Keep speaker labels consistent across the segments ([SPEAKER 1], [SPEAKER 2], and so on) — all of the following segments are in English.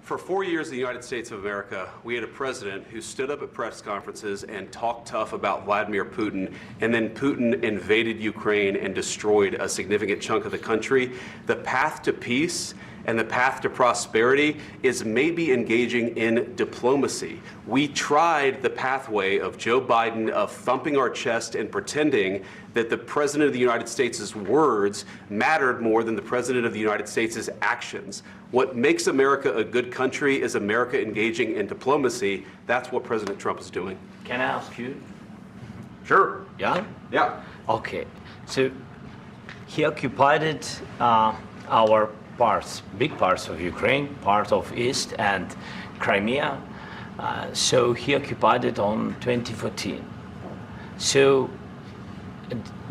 [SPEAKER 1] For 4 years in the United States of America, we had a president who stood up at press conferences and talked tough about Vladimir Putin, and then Putin invaded Ukraine and destroyed a significant chunk of the country. The path to peace and the path to prosperity is maybe engaging in diplomacy. We tried the pathway of Joe Biden of thumping our chest and pretending that the President of the United States' words mattered more than the President of the United States' actions. What makes America a good country is America engaging in diplomacy. That's what President Trump is doing.
[SPEAKER 2] Can I ask you?
[SPEAKER 1] Sure.
[SPEAKER 2] Yeah?
[SPEAKER 1] Yeah.
[SPEAKER 2] Okay. So he occupied our parts, big parts of Ukraine, part of East and Crimea. So he occupied it on 2014. So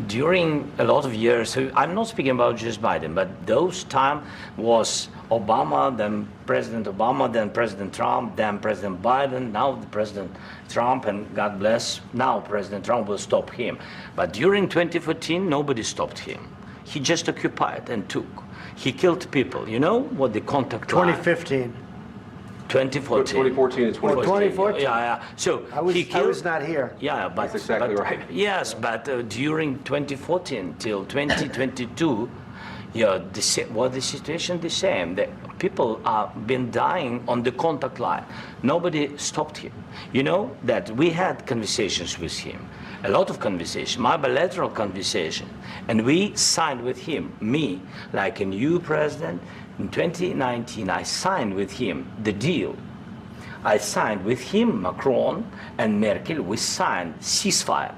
[SPEAKER 2] during a lot of years, so I'm not speaking about just Biden, but those time was Obama, then President Obama, then President Trump, then President Biden, now the President Trump, and God bless, now President Trump will stop him. But during 2014, nobody stopped him. He just occupied and took. He killed people. You know what the contact
[SPEAKER 3] 2015.
[SPEAKER 2] 2014.
[SPEAKER 1] 2014 and 2014.
[SPEAKER 3] 2014.
[SPEAKER 2] Yeah. So
[SPEAKER 3] I was not here.
[SPEAKER 2] Yeah, but
[SPEAKER 1] That's exactly right.
[SPEAKER 2] Yes, but during 2014 till 2022, yeah, the situation the same. The people have been dying on the contact line. Nobody stopped him. You know that we had conversations with him, a lot of conversation, my bilateral conversation, and we signed with him, me, like a new president. In 2019, I signed with him the deal. I signed with him, Macron and Merkel, we signed ceasefire.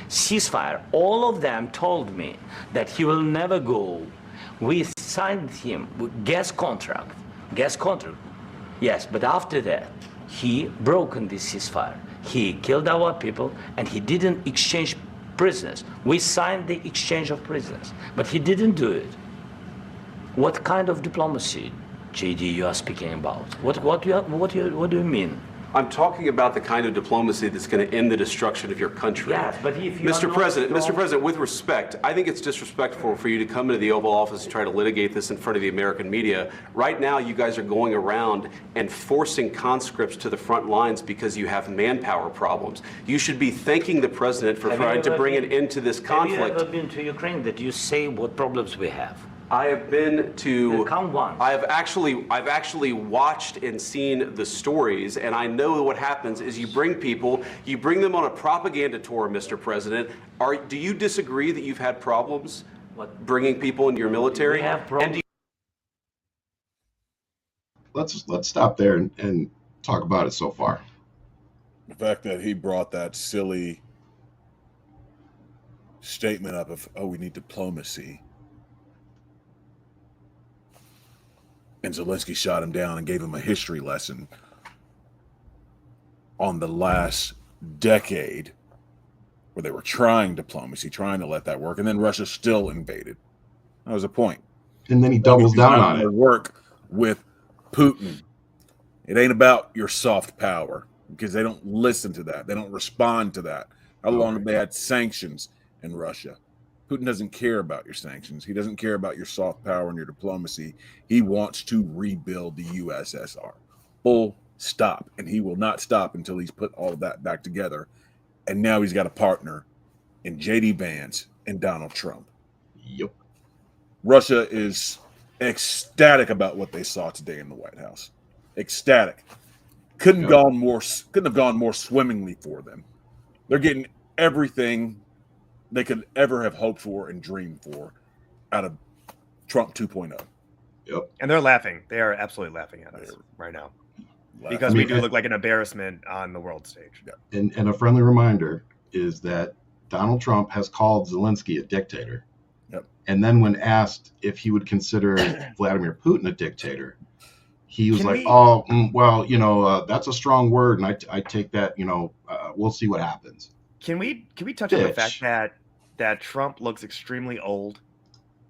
[SPEAKER 2] Ceasefire. All of them told me that he will never go. We signed with him with gas contract. Yes, but after that, he broken this ceasefire. He killed our people and he didn't exchange prisoners. We signed the exchange of prisoners, but he didn't do it. What kind of diplomacy, JD, you are speaking about? What do you mean?
[SPEAKER 1] I'm talking about the kind of diplomacy that's going to end the destruction of your country.
[SPEAKER 2] Yes, but if you
[SPEAKER 1] Mr. President, with respect, I think it's disrespectful for you to come into the Oval Office and try to litigate this in front of the American media. Right now, you guys are going around and forcing conscripts to the front lines because you have manpower problems. You should be thanking the president for trying to bring an end to this conflict.
[SPEAKER 2] Have you ever been to Ukraine that you say what problems we have?
[SPEAKER 1] I have been to.
[SPEAKER 2] Count once.
[SPEAKER 1] I've actually watched and seen the stories, and I know what happens is you bring them on a propaganda tour, Mr. President. Do you disagree that you've had problems bringing people into your military?
[SPEAKER 2] We have problems.
[SPEAKER 4] Let's stop there and talk about it so far.
[SPEAKER 5] The fact that he brought that silly statement up of, oh, we need diplomacy. And Zelensky shot him down and gave him a history lesson on the last decade where they were trying diplomacy, trying to let that work. And then Russia still invaded. That was the point.
[SPEAKER 4] And then he doubles down on it.
[SPEAKER 5] Work with Putin. It ain't about your soft power because they don't listen to that. They don't respond to that. How long have they had sanctions in Russia? Putin doesn't care about your sanctions. He doesn't care about your soft power and your diplomacy. He wants to rebuild the USSR. Full stop. And he will not stop until he's put all of that back together. And now he's got a partner in J.D. Vance and Donald Trump.
[SPEAKER 4] Yep.
[SPEAKER 5] Russia is ecstatic about what they saw today in the White House. Ecstatic. Couldn't have gone more swimmingly for them. They're getting everything they could ever have hoped for and dreamed for out of Trump 2.0.
[SPEAKER 4] Yep.
[SPEAKER 6] And they're laughing. They are absolutely laughing at us right now because we do look like an embarrassment on the world stage.
[SPEAKER 5] Yeah.
[SPEAKER 4] And a friendly reminder is that Donald Trump has called Zelensky a dictator.
[SPEAKER 5] Yep.
[SPEAKER 4] And then when asked if he would consider Vladimir Putin a dictator, he was that's a strong word. And I take that, we'll see what happens.
[SPEAKER 6] Can we touch on the fact that Trump looks extremely old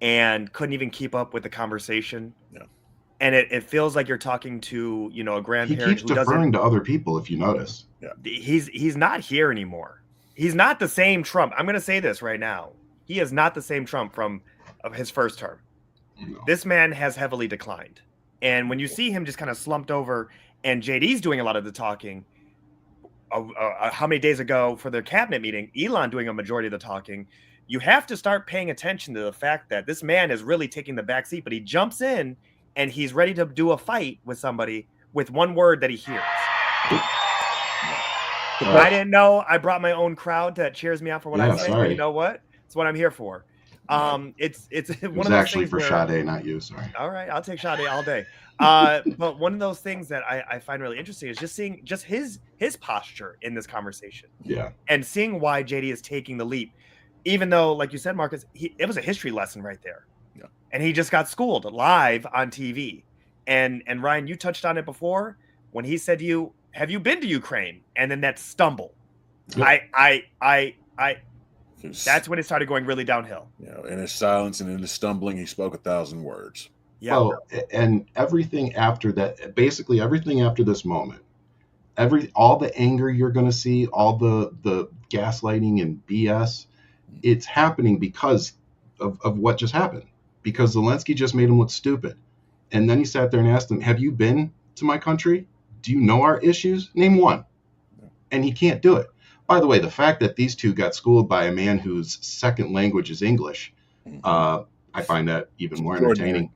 [SPEAKER 6] and couldn't even keep up with the conversation?
[SPEAKER 5] Yeah.
[SPEAKER 6] And it feels like you're talking to, a grandparent.
[SPEAKER 4] He keeps deferring to other people, if you notice.
[SPEAKER 5] Yeah.
[SPEAKER 6] He's not here anymore. He's not the same Trump. I'm going to say this right now. He is not the same Trump of his first term.
[SPEAKER 4] No.
[SPEAKER 6] This man has heavily declined. And when you see him just kind of slumped over and JD's doing a lot of the talking, how many days ago for their cabinet meeting, Elon doing a majority of the talking, you have to start paying attention to the fact that this man is really taking the back seat, but he jumps in and he's ready to do a fight with somebody with one word that he hears. I didn't know I brought my own crowd that cheers me out for what I say, but you know what? It's what I'm here for. It's
[SPEAKER 4] It
[SPEAKER 6] one
[SPEAKER 4] was
[SPEAKER 6] of those
[SPEAKER 4] actually
[SPEAKER 6] things
[SPEAKER 4] for
[SPEAKER 6] where,
[SPEAKER 4] Sade, not you. Sorry.
[SPEAKER 6] all right, I'll take Sade all day. But one of those things that I find really interesting is just seeing just his posture in this conversation.
[SPEAKER 4] Yeah.
[SPEAKER 6] And seeing why JD is taking the leap, even though, like you said, Marcus, it was a history lesson right there.
[SPEAKER 5] Yeah.
[SPEAKER 6] And he just got schooled live on TV. And Ryan, you touched on it before when he said to you, "Have you been to Ukraine?" And then that stumble.
[SPEAKER 5] Yeah.
[SPEAKER 6] That's when it started going really downhill.
[SPEAKER 5] You know, in his silence and in his stumbling, he spoke 1,000 words.
[SPEAKER 6] Yeah.
[SPEAKER 4] Well, and everything after that, basically everything after this moment, all the anger you're going to see, all the gaslighting and BS, it's happening because of what just happened. Because Zelensky just made him look stupid. And then he sat there and asked him, "Have you been to my country? Do you know our issues? Name one." And he can't do it. By the way, the fact that these two got schooled by a man whose second language is English, I find that even more entertaining.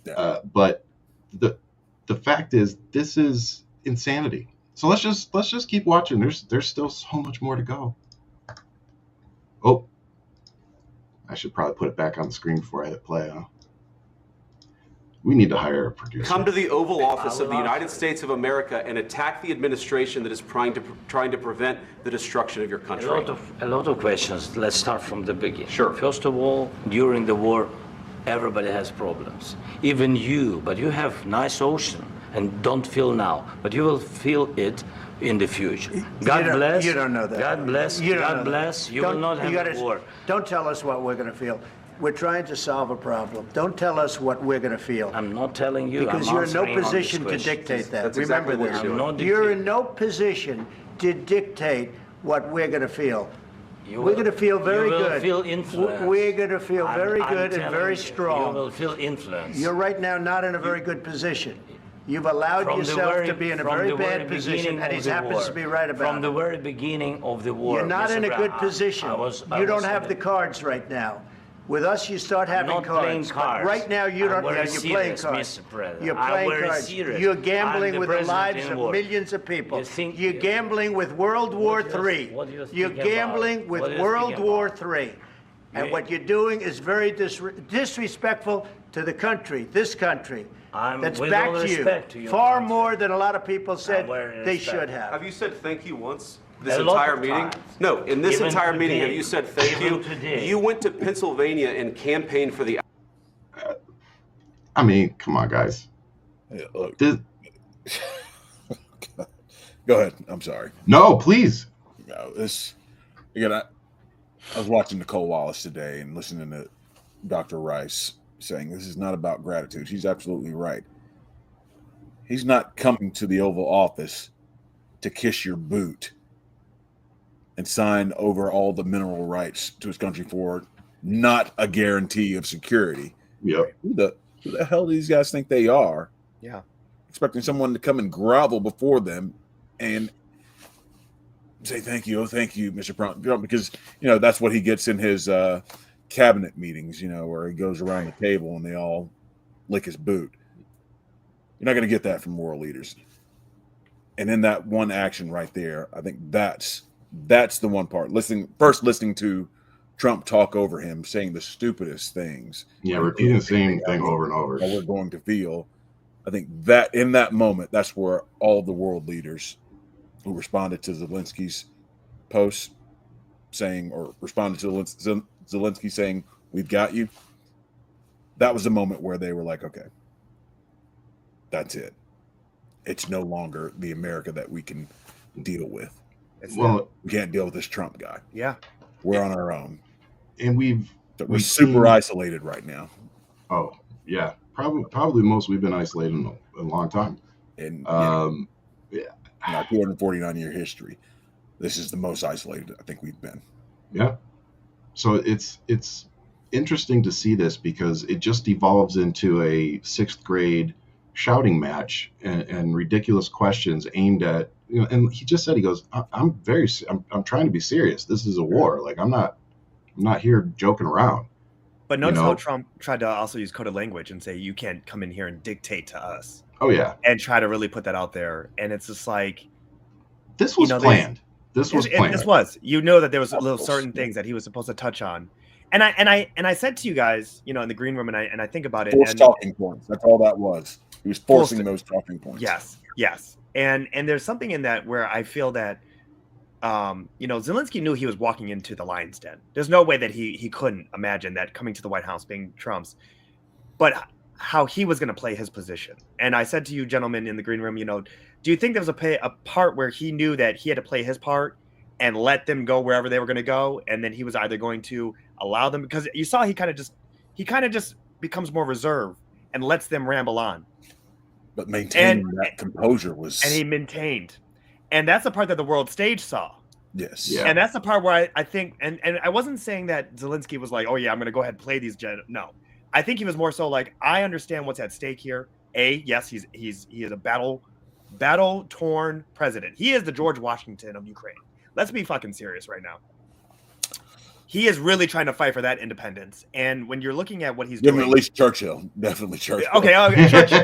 [SPEAKER 5] Yeah.
[SPEAKER 4] But the fact is, this is insanity. So let's just keep watching. There's still so much more to go. Oh, I should probably put it back on the screen before I hit play. Huh? We need to hire a producer.
[SPEAKER 1] Come to the Oval Office of the United States of America and attack the administration that is trying to prevent the destruction of your country.
[SPEAKER 2] A lot of questions. Let's start from the beginning.
[SPEAKER 1] Sure.
[SPEAKER 2] First of all, during the war, everybody has problems. Even you, but you have nice ocean and don't feel now, but you will feel it in the future. God bless.
[SPEAKER 3] You don't know that.
[SPEAKER 2] God bless.
[SPEAKER 3] You don't know
[SPEAKER 2] God
[SPEAKER 3] that.
[SPEAKER 2] bless. You will not have a war.
[SPEAKER 3] Don't tell us what we're going to feel. We're trying to solve a problem. Don't tell us what we're going to feel.
[SPEAKER 2] I'm not telling you.
[SPEAKER 3] Because
[SPEAKER 2] I'm
[SPEAKER 3] you're in no
[SPEAKER 2] answering on this
[SPEAKER 3] position to
[SPEAKER 2] question.
[SPEAKER 3] dictate that.
[SPEAKER 1] That's
[SPEAKER 3] Remember
[SPEAKER 1] exactly what
[SPEAKER 3] this.
[SPEAKER 1] you're doing.
[SPEAKER 3] You're in no position to dictate what we're going to feel.
[SPEAKER 2] You
[SPEAKER 3] We're
[SPEAKER 2] will-
[SPEAKER 3] going to feel very
[SPEAKER 2] you will
[SPEAKER 3] good.
[SPEAKER 2] feel influence.
[SPEAKER 3] We're going to feel very
[SPEAKER 2] I'm
[SPEAKER 3] good and
[SPEAKER 2] telling
[SPEAKER 3] very
[SPEAKER 2] you,
[SPEAKER 3] strong.
[SPEAKER 2] You will feel influence.
[SPEAKER 3] You're right now not in a very good position. You've allowed
[SPEAKER 2] From the
[SPEAKER 3] yourself
[SPEAKER 2] very-
[SPEAKER 3] to be in a
[SPEAKER 2] from
[SPEAKER 3] very
[SPEAKER 2] the
[SPEAKER 3] bad
[SPEAKER 2] very
[SPEAKER 3] position,
[SPEAKER 2] beginning
[SPEAKER 3] and
[SPEAKER 2] of
[SPEAKER 3] he
[SPEAKER 2] the
[SPEAKER 3] happens
[SPEAKER 2] war.
[SPEAKER 3] to be right about
[SPEAKER 2] From the
[SPEAKER 3] it.
[SPEAKER 2] very beginning of the war.
[SPEAKER 3] You're not
[SPEAKER 2] Mr.
[SPEAKER 3] in a good
[SPEAKER 2] Brown,
[SPEAKER 3] position.
[SPEAKER 2] I
[SPEAKER 3] You
[SPEAKER 2] was
[SPEAKER 3] don't have
[SPEAKER 2] in
[SPEAKER 3] the cards right now. With us, you start
[SPEAKER 2] I'm
[SPEAKER 3] having
[SPEAKER 2] not playing
[SPEAKER 3] cards.
[SPEAKER 2] cards.
[SPEAKER 3] But right now, you
[SPEAKER 2] I'm
[SPEAKER 3] don't.
[SPEAKER 2] very
[SPEAKER 3] Yeah, you're playing
[SPEAKER 2] serious,
[SPEAKER 3] cards.
[SPEAKER 2] Mr. President.
[SPEAKER 3] You're
[SPEAKER 2] I'm
[SPEAKER 3] playing
[SPEAKER 2] very
[SPEAKER 3] cards.
[SPEAKER 2] serious.
[SPEAKER 3] You're
[SPEAKER 2] I'm
[SPEAKER 3] gambling
[SPEAKER 2] the
[SPEAKER 3] with the
[SPEAKER 2] president
[SPEAKER 3] lives
[SPEAKER 2] in
[SPEAKER 3] of
[SPEAKER 2] war.
[SPEAKER 3] millions of people.
[SPEAKER 2] You think-
[SPEAKER 3] You're gambling with World War
[SPEAKER 2] What do you-
[SPEAKER 3] III.
[SPEAKER 2] what do you
[SPEAKER 3] You're
[SPEAKER 2] think about?
[SPEAKER 3] gambling with
[SPEAKER 2] What do you
[SPEAKER 3] World
[SPEAKER 2] think
[SPEAKER 3] War
[SPEAKER 2] about?
[SPEAKER 3] III. And
[SPEAKER 2] You-
[SPEAKER 3] what you're doing is very disrespectful to the country, this country.
[SPEAKER 2] I'm
[SPEAKER 3] That's
[SPEAKER 2] with
[SPEAKER 3] back
[SPEAKER 2] all
[SPEAKER 3] to
[SPEAKER 2] respect to
[SPEAKER 3] you.
[SPEAKER 2] your
[SPEAKER 3] Far
[SPEAKER 2] country.
[SPEAKER 3] more than a lot of people said
[SPEAKER 2] very
[SPEAKER 3] they
[SPEAKER 2] respect.
[SPEAKER 3] should have.
[SPEAKER 1] Have you said thank you once this
[SPEAKER 2] A lot
[SPEAKER 1] entire
[SPEAKER 2] of
[SPEAKER 1] meeting?
[SPEAKER 2] times.
[SPEAKER 1] No, in this
[SPEAKER 2] Even
[SPEAKER 1] entire meeting,
[SPEAKER 2] today.
[SPEAKER 1] have you said thank
[SPEAKER 2] Even
[SPEAKER 1] you?
[SPEAKER 2] today.
[SPEAKER 1] You went to Pennsylvania and campaigned for the
[SPEAKER 4] I mean, come on, guys.
[SPEAKER 5] Yeah, look,
[SPEAKER 4] This,
[SPEAKER 5] go ahead. I'm sorry.
[SPEAKER 4] no, please.
[SPEAKER 5] No, again. I was watching Nicole Wallace today and listening to Dr. Rice saying this is not about gratitude. She's absolutely right. He's not coming to the Oval Office to kiss your boot and sign over all the mineral rights to his country for not a guarantee of security.
[SPEAKER 4] Yep.
[SPEAKER 5] Who the hell do these guys think they are?
[SPEAKER 6] Yeah.
[SPEAKER 5] Expecting someone to come and grovel before them and say thank you, Mr. Trump, because that's what he gets in his cabinet meetings, where he goes around the table and they all lick his boot. You're not going to get that from world leaders. And in that one action right there, I think that's the one part. Listening to Trump talk over him, saying the stupidest things.
[SPEAKER 4] Yeah, repeating the same thing over and over.
[SPEAKER 5] How we're going to feel. I think that in that moment, that's where all the world leaders who responded to Zelensky's post saying, or responded to Zelensky saying, "We've got you." That was the moment where they were like, okay, that's it. It's no longer the America that we can deal with.
[SPEAKER 4] Well,
[SPEAKER 5] We can't deal with this Trump guy.
[SPEAKER 6] Yeah.
[SPEAKER 5] We're on our own.
[SPEAKER 4] and
[SPEAKER 5] We're
[SPEAKER 4] we've
[SPEAKER 5] super
[SPEAKER 4] seen-
[SPEAKER 5] isolated right now.
[SPEAKER 4] Oh, yeah. Probably most we've been isolated in a long time.
[SPEAKER 5] And
[SPEAKER 4] Yeah.
[SPEAKER 5] in our 249-year history, this is the most isolated I think we've been.
[SPEAKER 4] Yeah. So it's interesting to see this because it just evolves into a 6th grade shouting match and ridiculous questions aimed at, and he just said, he goes, I'm trying to be serious. This is a war. Like, I'm not here joking around.
[SPEAKER 6] But notice how Trump tried to also use coded language and say, you can't come in here and dictate to us.
[SPEAKER 4] Oh yeah.
[SPEAKER 6] And try to really put that out there. And it's just like,
[SPEAKER 4] this was planned. This was planned.
[SPEAKER 6] This was, that there was little certain things that he was supposed to touch on. And I said to you guys, in the green room, and I think about it.
[SPEAKER 5] Forced talking points. That's all that was. He was forcing those talking points.
[SPEAKER 6] Yes. And there's something in that where I feel that, Zelensky knew he was walking into the lion's den. There's no way that he couldn't imagine that coming to the White House being Trump's, but how he was going to play his position. And I said to you, gentlemen, in the green room, do you think there was a part where he knew that he had to play his part and let them go wherever they were going to go, and then he was either going to allow them, because you saw he kind of just becomes more reserved and lets them ramble on.
[SPEAKER 5] But maintaining that composure was...
[SPEAKER 6] And he maintained. And that's the part that the world stage saw.
[SPEAKER 5] Yes.
[SPEAKER 6] Yeah. And that's the part where I think, and I wasn't saying that Zelensky was like, oh yeah, I'm going to go ahead and play these. No. I think he was more so like, I understand what's at stake here. Yes, he is a battle-torn president. He is the George Washington of Ukraine. Let's be fucking serious right now. He is really trying to fight for that independence. And when you're looking at what he's doing,
[SPEAKER 5] at least Churchill, definitely Churchill.
[SPEAKER 6] Okay, Churchill.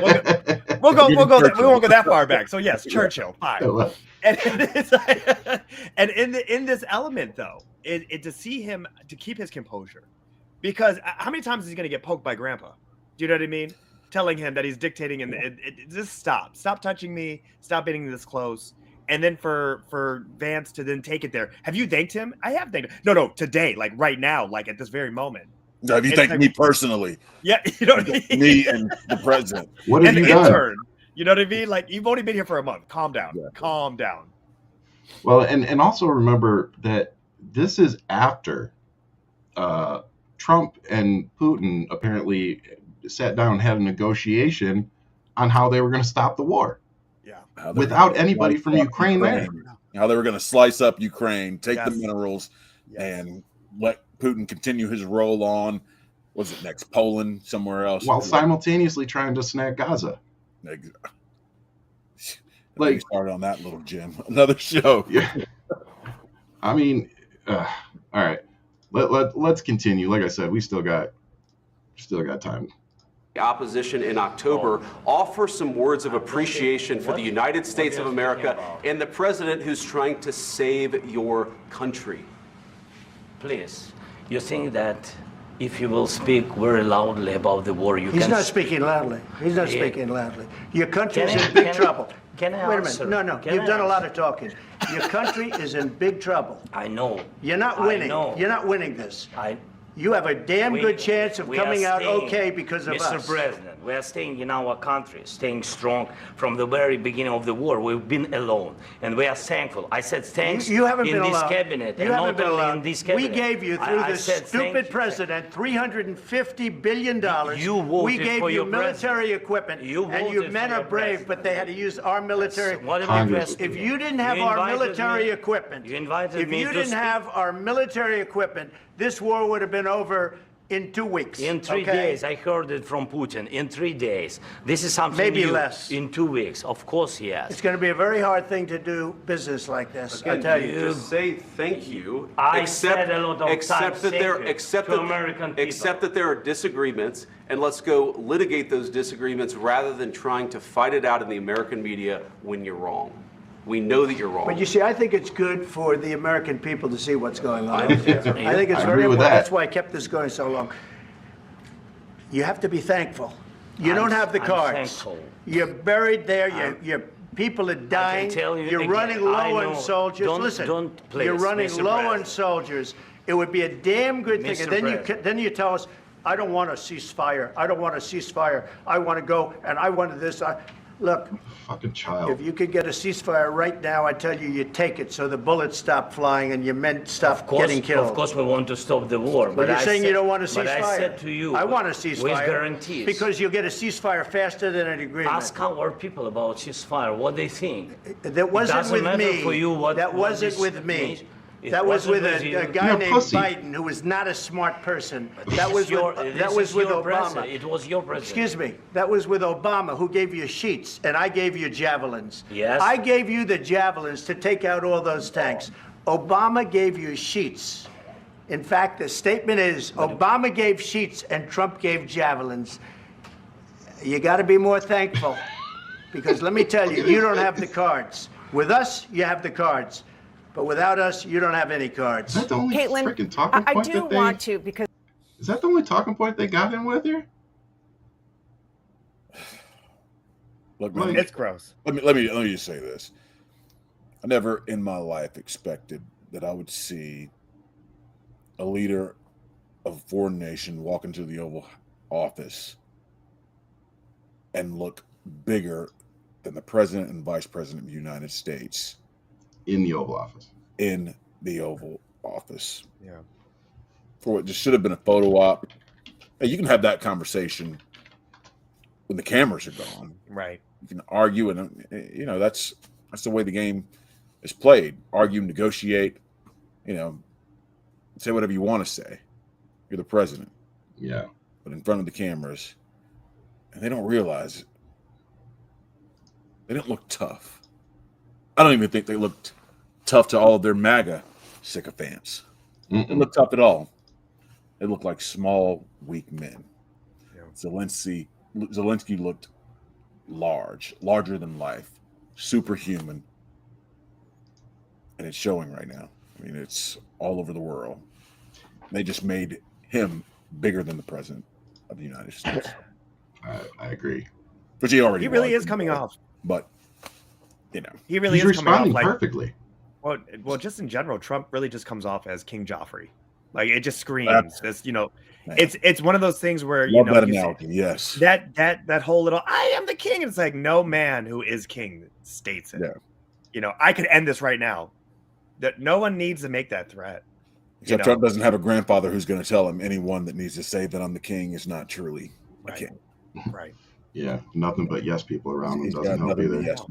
[SPEAKER 6] We'll go. We won't go that far back. So yes, Churchill. Fine. And in this element though, to see him to keep his composure, because how many times is he going to get poked by Grandpa? Do you know what I mean? Telling him that he's dictating and just stop touching me, stop getting this close. And then for Vance to then take it there. Have you thanked him? I have thanked him. No, today, like right now, like at this very moment.
[SPEAKER 5] No, have you thanked me personally?
[SPEAKER 6] Yeah,
[SPEAKER 5] me and the president.
[SPEAKER 4] What have you done?
[SPEAKER 6] Intern, you know what I mean? Like, you've only been here for a month. Calm down. Yeah. Calm down.
[SPEAKER 4] Well, and also remember that this is after Trump and Putin apparently sat down and had a negotiation on how they were going to stop the war. Without anybody from Ukraine there.
[SPEAKER 5] How they were going to slice up Ukraine, take the minerals, and let Putin continue his roll on. Was it next Poland, somewhere else?
[SPEAKER 4] While simultaneously trying to snag Gaza.
[SPEAKER 5] Like, started on that little Jim. Another show.
[SPEAKER 4] Yeah. I mean, all right. Let's continue. Like I said, we still got time.
[SPEAKER 1] Opposition in October offer some words of appreciation for the United States of America and the president who's trying to save your country.
[SPEAKER 2] Please, you think that if you will speak very loudly about the war,
[SPEAKER 3] He's not speaking loudly. He's not speaking loudly. Your country is in big trouble.
[SPEAKER 2] Can I
[SPEAKER 3] Wait a
[SPEAKER 2] answer?
[SPEAKER 3] minute. No. You've done a lot of talking. Your country is in big trouble.
[SPEAKER 2] I know.
[SPEAKER 3] You're not winning. You're not winning this. You have a damn good chance of coming out okay because of us.
[SPEAKER 2] Mr. President, we are staying in our country, staying strong from the very beginning of the war. We've been alone, and we are thankful. I said thanks
[SPEAKER 3] you haven't
[SPEAKER 2] in
[SPEAKER 3] been
[SPEAKER 2] this
[SPEAKER 3] alone.
[SPEAKER 2] cabinet,
[SPEAKER 3] you
[SPEAKER 2] and
[SPEAKER 3] haven't
[SPEAKER 2] not
[SPEAKER 3] been
[SPEAKER 2] only
[SPEAKER 3] alone.
[SPEAKER 2] in this cabinet.
[SPEAKER 3] We gave you, through this stupid president, $350 billion.
[SPEAKER 2] You voted
[SPEAKER 3] we gave
[SPEAKER 2] for
[SPEAKER 3] you
[SPEAKER 2] your
[SPEAKER 3] military equipment, and you men are brave, but they had to use our military. If you didn't have our military equipment, this war would have been over in 2 weeks.
[SPEAKER 2] In 3 days, I heard it from Putin. In 3 days, this is something
[SPEAKER 3] maybe
[SPEAKER 2] new.
[SPEAKER 3] Less.
[SPEAKER 2] In 2 weeks, of course, yes.
[SPEAKER 3] It's going to be a very hard thing to do business like this. I tell you,
[SPEAKER 1] just say thank you.
[SPEAKER 2] I said a lot of
[SPEAKER 1] accept
[SPEAKER 2] times
[SPEAKER 1] that there are disagreements, and let's go litigate those disagreements rather than trying to fight it out in the American media when you're wrong. We know that you're wrong.
[SPEAKER 3] But you see, I think it's good for the American people to see what's going on. I think it's very important. That's why I kept this going so long. You have to be thankful. You don't have the cards.
[SPEAKER 2] Thankful.
[SPEAKER 3] You're buried there. Your people are dying. You're running low on soldiers. Listen, you're running low on soldiers. It would be a damn good thing. And then you tell us, I don't want a ceasefire. I don't want a ceasefire. I want to go, and I wanted this. Look,
[SPEAKER 4] fucking child.
[SPEAKER 3] If you could get a ceasefire right now, I tell you, you take it so the bullets stop flying and your men stop getting killed.
[SPEAKER 2] Of course, we want to stop the war.
[SPEAKER 3] But you're saying you don't want a ceasefire.
[SPEAKER 2] But I said to you,
[SPEAKER 3] I want a ceasefire.
[SPEAKER 2] With guarantees.
[SPEAKER 3] Because you'll get a ceasefire faster than an agreement.
[SPEAKER 2] Ask our people about ceasefire, what they think.
[SPEAKER 3] That wasn't with me.
[SPEAKER 2] For you what
[SPEAKER 3] that wasn't with me. That was with a guy named Biden who was not a smart person. That was with Obama.
[SPEAKER 2] It was your president.
[SPEAKER 3] Excuse me. That was with Obama, who gave you sheets, and I gave you javelins.
[SPEAKER 2] Yes.
[SPEAKER 3] I gave you the javelins to take out all those tanks. Obama gave you sheets. In fact, the statement is Obama gave sheets and Trump gave javelins. You got to be more thankful, because let me tell you, you don't have the cards. With us, you have the cards. But without us, you don't have any cards.
[SPEAKER 4] Is that the only freaking talking point
[SPEAKER 7] I do want to, because
[SPEAKER 4] is that the only talking point they got him with here?
[SPEAKER 5] Look, man,
[SPEAKER 6] it's gross.
[SPEAKER 5] Let me just say this. I never in my life expected that I would see a leader of a foreign nation walk into the Oval Office and look bigger than the president and vice president of the United States.
[SPEAKER 4] In the Oval Office.
[SPEAKER 5] In the Oval Office.
[SPEAKER 6] Yeah.
[SPEAKER 5] For what just should have been a photo op. Hey, you can have that conversation when the cameras are gone.
[SPEAKER 6] Right.
[SPEAKER 5] You can argue, and that's the way the game is played. Argue, negotiate, say whatever you want to say. You're the president.
[SPEAKER 4] Yeah.
[SPEAKER 5] But in front of the cameras, and they don't realize it. They didn't look tough. I don't even think they looked tough to all of their MAGA sycophants. They didn't look tough at all. They looked like small, weak men. Yeah. Zelensky looked larger than life, superhuman, and it's showing right now. I mean, it's all over the world. They just made him bigger than the president of the United States.
[SPEAKER 4] I agree.
[SPEAKER 5] But he
[SPEAKER 6] really is coming off.
[SPEAKER 5] But
[SPEAKER 6] he really
[SPEAKER 4] is responding perfectly.
[SPEAKER 6] Well, just in general, Trump really just comes off as King Joffrey. Like, it just screams this. It's one of those things where
[SPEAKER 5] that analogy. Yes,
[SPEAKER 6] that whole little "I am the king." It's like no man who is king states it. Yeah. I could end this right now. That no one needs to make that threat.
[SPEAKER 5] Except Trump doesn't have a grandfather who's going to tell him anyone that needs to say that I'm the king is not truly a king.
[SPEAKER 6] Right.
[SPEAKER 4] Yeah, nothing but yes people around him doesn't help either.
[SPEAKER 5] Yes